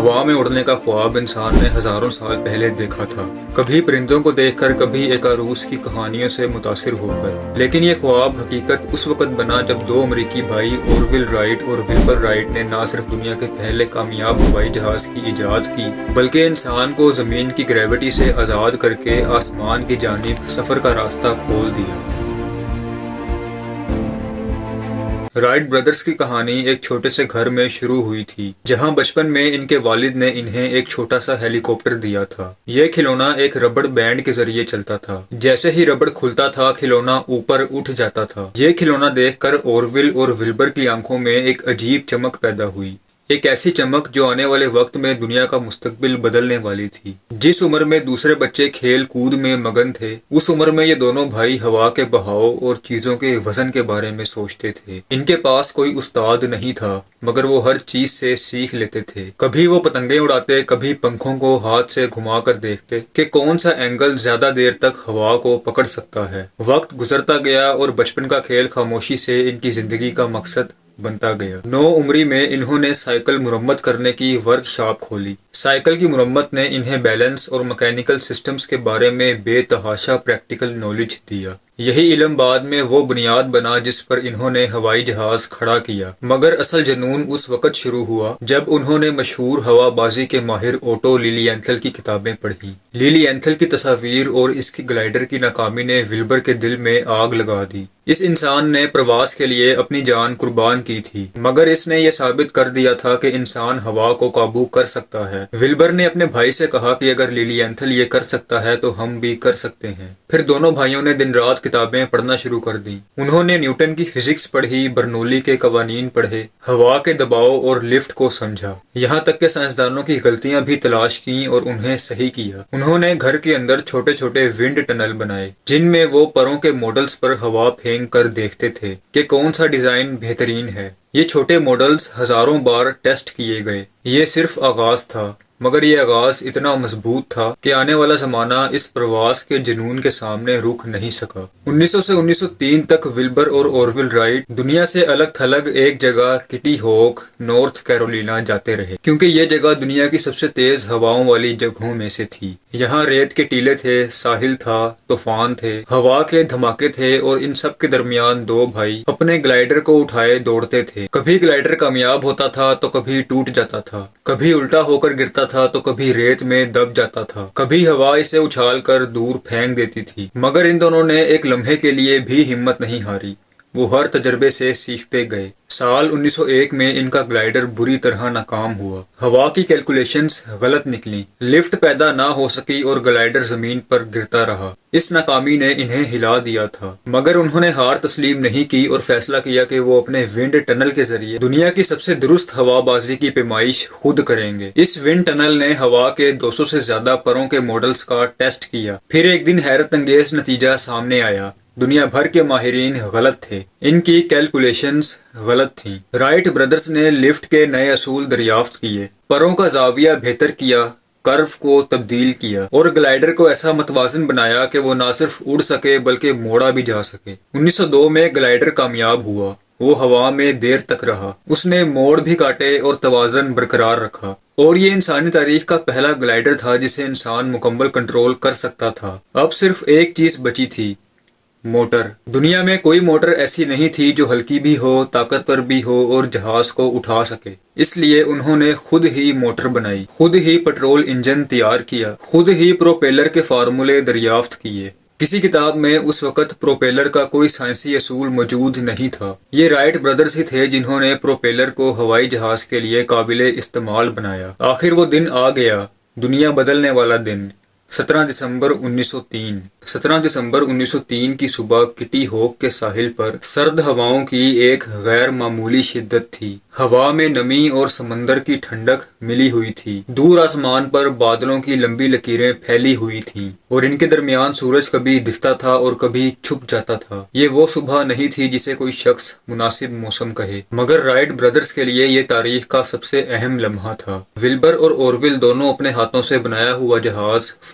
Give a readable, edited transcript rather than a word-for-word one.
ہوا میں اڑنے کا خواب انسان نے ہزاروں سال پہلے دیکھا تھا، کبھی پرندوں کو دیکھ کر، کبھی ایک عروس کی کہانیوں سے متاثر ہو کر۔ لیکن یہ خواب حقیقت اس وقت بنا جب دو امریکی بھائی اورول رائٹ اور ولبر رائٹ نے نہ صرف دنیا کے پہلے کامیاب ہوائی جہاز کی ایجاد کی، بلکہ انسان کو زمین کی گریوٹی سے آزاد کر کے آسمان کی جانب سفر کا راستہ کھول دیا۔ رائٹ برادرز کی کہانی ایک چھوٹے سے گھر میں شروع ہوئی تھی، جہاں بچپن میں ان کے والد نے انہیں ایک چھوٹا سا ہیلی کاپٹر دیا تھا۔ یہ کھلونا ایک ربڑ بینڈ کے ذریعے چلتا تھا۔ جیسے ہی ربڑ کھلتا تھا، کھلونا اوپر اٹھ جاتا تھا۔ یہ کھلونا دیکھ کر اورول اور ولبر کی آنکھوں میں ایک عجیب چمک پیدا ہوئی، ایک ایسی چمک جو آنے والے وقت میں دنیا کا مستقبل بدلنے والی تھی۔ جس عمر میں دوسرے بچے کھیل کود میں مگن تھے، اس عمر میں یہ دونوں بھائی ہوا کے بہاؤ اور چیزوں کے وزن کے بارے میں سوچتے تھے۔ ان کے پاس کوئی استاد نہیں تھا، مگر وہ ہر چیز سے سیکھ لیتے تھے۔ کبھی وہ پتنگیں اڑاتے، کبھی پنکھوں کو ہاتھ سے گھما کر دیکھتے کہ کون سا اینگل زیادہ دیر تک ہوا کو پکڑ سکتا ہے۔ وقت گزرتا گیا اور بچپن کا کھیل خاموشی سے ان کی زندگی کا مقصد بنتا گیا۔ 9 عمری میں انہوں نے سائیکل مرمت کرنے کی ورک شاپ کھولی۔ سائیکل کی مرمت نے انہیں بیلنس اور مکینیکل سسٹمز کے بارے میں بے تحاشا پریکٹیکل نالج دیا۔ یہی علم بعد میں وہ بنیاد بنا جس پر انہوں نے ہوائی جہاز کھڑا کیا۔ مگر اصل جنون اس وقت شروع ہوا جب انہوں نے مشہور ہوا بازی کے ماہر اوٹو لیلیینتھل کی کتابیں پڑھیں۔ لیلیینتھل کی تصاویر اور اس کی گلائیڈر کی ناکامی نے ولبر کے دل میں آگ لگا دی۔ اس انسان نے پرواز کے لیے اپنی جان قربان کی تھی، مگر اس نے یہ ثابت کر دیا تھا کہ انسان ہوا کو قابو کر سکتا ہے۔ ولبر نے اپنے بھائی سے کہا کہ اگر لیلیینتھل یہ کر سکتا ہے تو ہم بھی کر سکتے ہیں۔ پھر دونوں بھائیوں نے دن رات کتابیں پڑھنا شروع کر دیں۔ انہوں نے نیوٹن کی فزکس پڑھی، برنولی کے قوانین پڑھے، ہوا کے دباؤ اور لفٹ کو سمجھا، یہاں تک کہ سائنسدانوں کی غلطیاں بھی تلاش کیں اور انہیں صحیح کیا۔ انہوں نے گھر کے اندر چھوٹے چھوٹے ونڈ ٹنل بنائے، جن میں وہ پروں کے ماڈلز پر ہوا پھینک کر دیکھتے تھے کہ کون سا ڈیزائن بہترین ہے۔ یہ چھوٹے ماڈلز ہزاروں بار ٹیسٹ کیے گئے۔ یہ صرف آغاز تھا، مگر یہ آغاز اتنا مضبوط تھا کہ آنے والا زمانہ اس پرواز کے جنون کے سامنے رک نہیں سکا۔ 1900 سے 1903 تک ولبر اور اورول رائٹ دنیا سے الگ تھلگ ایک جگہ کٹی ہوک، نارتھ کیرولینا جاتے رہے، کیونکہ یہ جگہ دنیا کی سب سے تیز ہواؤں والی جگہوں میں سے تھی۔ یہاں ریت کے ٹیلے تھے، ساحل تھا، طوفان تھے، ہوا کے دھماکے تھے، اور ان سب کے درمیان دو بھائی اپنے گلائیڈر کو اٹھائے دوڑتے تھے۔ کبھی گلائیڈر کامیاب ہوتا تھا تو کبھی ٹوٹ جاتا تھا، کبھی الٹا ہو کر گرتا تھا تو کبھی ریت میں دب جاتا تھا، کبھی ہوا اسے اچھال کر دور پھینک دیتی تھی۔ مگر ان دونوں نے ایک لمحے کے لیے بھی ہمت نہیں ہاری۔ وہ ہر تجربے سے سیکھتے گئے۔ سال 1901 میں ان کا گلائیڈر بری طرح ناکام ہوا۔ ہوا کی کیلکولیشنز غلط نکلیں، لفٹ پیدا نہ ہو سکی اور گلائیڈر زمین پر گرتا رہا۔ اس ناکامی نے انہیں ہلا دیا تھا، مگر انہوں نے ہار تسلیم نہیں کی اور فیصلہ کیا کہ وہ اپنے ونڈ ٹنل کے ذریعے دنیا کی سب سے درست ہوا بازی کی پیمائش خود کریں گے۔ اس ونڈ ٹنل نے ہوا کے 200 سے زیادہ پروں کے ماڈلز کا ٹیسٹ کیا۔ پھر ایک دن حیرت انگیز نتیجہ سامنے آیا۔ دنیا بھر کے ماہرین غلط تھے، ان کی کیلکولیشنز غلط تھیں۔ رائٹ برادرز نے لفٹ کے نئے اصول دریافت کیے، پروں کا زاویہ بہتر کیا، کرو کو تبدیل کیا، اور گلائیڈر کو ایسا متوازن بنایا کہ وہ نہ صرف اڑ سکے بلکہ موڑا بھی جا سکے۔ 1902 میں گلائیڈر کامیاب ہوا۔ وہ ہوا میں دیر تک رہا، اس نے موڑ بھی کاٹے اور توازن برقرار رکھا، اور یہ انسانی تاریخ کا پہلا گلائیڈر تھا جسے انسان مکمل کنٹرول کر سکتا تھا۔ اب صرف ایک چیز بچی تھی، موٹر۔ دنیا میں کوئی موٹر ایسی نہیں تھی جو ہلکی بھی ہو، طاقتور بھی ہو اور جہاز کو اٹھا سکے۔ اس لیے انہوں نے خود ہی موٹر بنائی، خود ہی پٹرول انجن تیار کیا، خود ہی پروپیلر کے فارمولے دریافت کیے۔ کسی کتاب میں اس وقت پروپیلر کا کوئی سائنسی اصول موجود نہیں تھا۔ یہ رائٹ برادرز ہی تھے جنہوں نے پروپیلر کو ہوائی جہاز کے لیے قابل استعمال بنایا۔ آخر وہ دن آ گیا، دنیا بدلنے والا دن۔ 17 دسمبر 1903 17 دسمبر 1903 کی صبح کٹی ہوک کے ساحل پر سرد ہواؤں کی ایک غیر معمولی شدت تھی۔ ہوا میں نمی اور سمندر کی ٹھنڈک ملی ہوئی تھی۔ دور آسمان پر بادلوں کی لمبی لکیریں پھیلی ہوئی تھیں، اور ان کے درمیان سورج کبھی دکھتا تھا اور کبھی چھپ جاتا تھا۔ یہ وہ صبح نہیں تھی جسے کوئی شخص مناسب موسم کہے، مگر رائٹ برادرز کے لیے یہ تاریخ کا سب سے اہم لمحہ تھا۔ ولبر اور اورول دونوں اپنے ہاتھوں سے بنایا ہوا جہاز